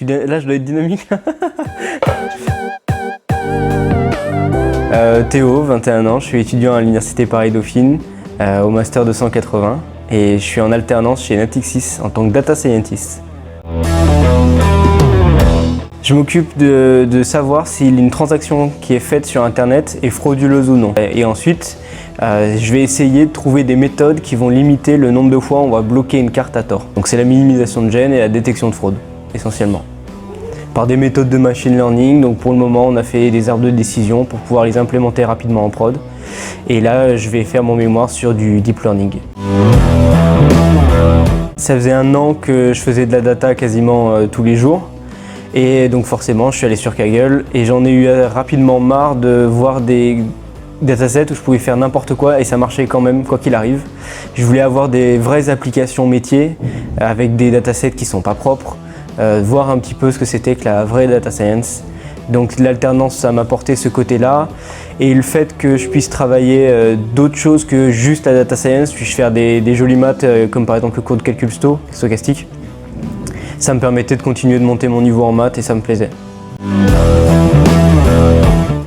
Là, je dois être dynamique. Théo, 21 ans, je suis étudiant à l'Université Paris-Dauphine, au Master 280 et je suis en alternance chez Natixis en tant que Data Scientist. Je m'occupe de savoir si une transaction qui est faite sur Internet est frauduleuse ou non. Et ensuite, je vais essayer de trouver des méthodes qui vont limiter le nombre de fois où on va bloquer une carte à tort. Donc c'est la minimisation de gêne et la détection de fraude, essentiellement. Par des méthodes de machine learning, donc pour le moment on a fait des arbres de décision pour pouvoir les implémenter rapidement en prod. Et là je vais faire mon mémoire sur du deep learning. Ça faisait 1 an que je faisais de la data quasiment tous les jours. Et donc forcément je suis allé sur Kaggle et j'en ai eu rapidement marre de voir des datasets où je pouvais faire n'importe quoi et ça marchait quand même quoi qu'il arrive. Je voulais avoir des vraies applications métiers avec des datasets qui sont pas propres, voir un petit peu ce que c'était que la vraie data science. Donc l'alternance ça m'a apporté ce côté-là et le fait que je puisse travailler d'autres choses que juste la data science, puis-je faire des jolies maths comme par exemple le cours de calcul stochastique. Ça me permettait de continuer de monter mon niveau en maths et ça me plaisait.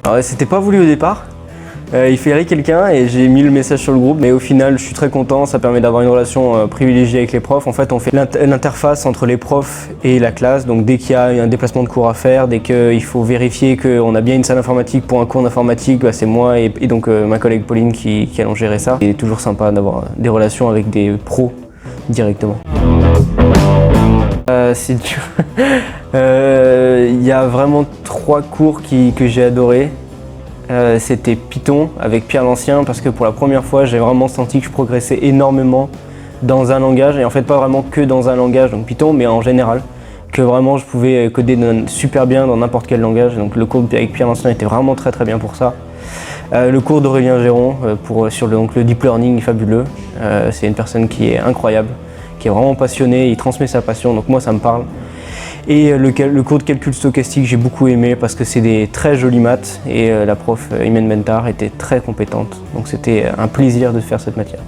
Alors c'était pas voulu au départ, il fallait quelqu'un et j'ai mis le message sur le groupe, mais au final je suis très content, ça permet d'avoir une relation privilégiée avec les profs. En fait on fait l'interface entre les profs et la classe, donc dès qu'il y a un déplacement de cours à faire, dès qu'il faut vérifier qu'on a bien une salle informatique pour un cours d'informatique, c'est moi et donc ma collègue Pauline qui allons gérer ça. C'est toujours sympa d'avoir des relations avec des pros directement. C'est dur. Y a vraiment 3 cours que j'ai adoré. C'était Python avec Pierre l'Ancien parce que pour la première fois j'ai vraiment senti que je progressais énormément dans un langage et en fait pas vraiment que dans un langage, donc Python, mais en général, que vraiment je pouvais coder super bien dans n'importe quel langage. Donc le cours avec Pierre l'Ancien était vraiment très bien pour ça. Le cours d'Aurélien Géron sur le deep learning est fabuleux. C'est une personne qui est incroyable, qui est vraiment passionné, il transmet sa passion, donc moi ça me parle. Et le cours de calcul stochastique j'ai beaucoup aimé parce que c'est des très jolies maths et la prof Imen Bentar était très compétente, donc c'était un plaisir de faire cette matière.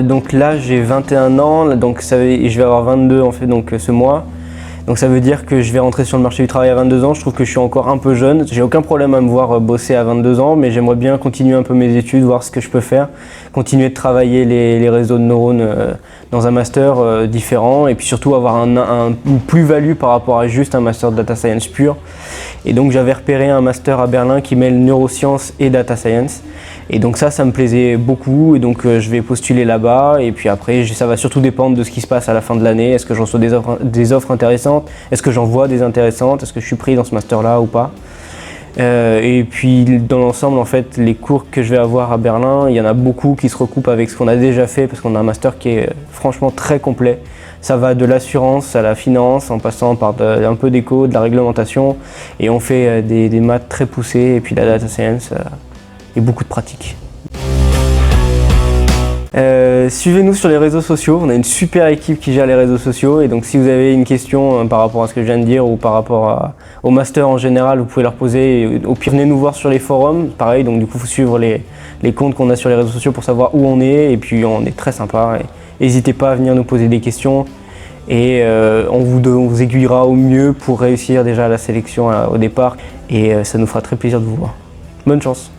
Donc là j'ai 21 ans, donc et je vais avoir 22 en fait donc ce mois. Donc ça veut dire que je vais rentrer sur le marché du travail à 22 ans, je trouve que je suis encore un peu jeune. J'ai aucun problème à me voir bosser à 22 ans, mais j'aimerais bien continuer un peu mes études, voir ce que je peux faire, continuer de travailler les réseaux de neurones dans un master différent et puis surtout avoir une plus-value par rapport à juste un master de data science pur. Et donc j'avais repéré un master à Berlin qui mêle neurosciences et data science. Et donc ça me plaisait beaucoup et donc je vais postuler là-bas et puis après ça va surtout dépendre de ce qui se passe à la fin de l'année. Est-ce que je reçois des offres intéressantes? Est-ce que j'en vois des intéressantes? Est-ce que je suis pris dans ce master-là ou pas? Et puis dans l'ensemble en fait les cours que je vais avoir à Berlin, il y en a beaucoup qui se recoupent avec ce qu'on a déjà fait parce qu'on a un master qui est franchement très complet. Ça va de l'assurance à la finance en passant par un peu d'éco, de la réglementation et on fait des maths très poussées et puis la data science. Et beaucoup de pratique. Suivez-nous sur les réseaux sociaux, on a une super équipe qui gère les réseaux sociaux et donc si vous avez une question par rapport à ce que je viens de dire ou par rapport au master en général, vous pouvez leur poser. Au pire venez nous voir sur les forums, pareil, donc du coup il faut suivre les comptes qu'on a sur les réseaux sociaux pour savoir où on est et puis on est très sympa. N'hésitez pas à venir nous poser des questions et on vous aiguillera au mieux pour réussir déjà la sélection au départ et ça nous fera très plaisir de vous voir. Bonne chance!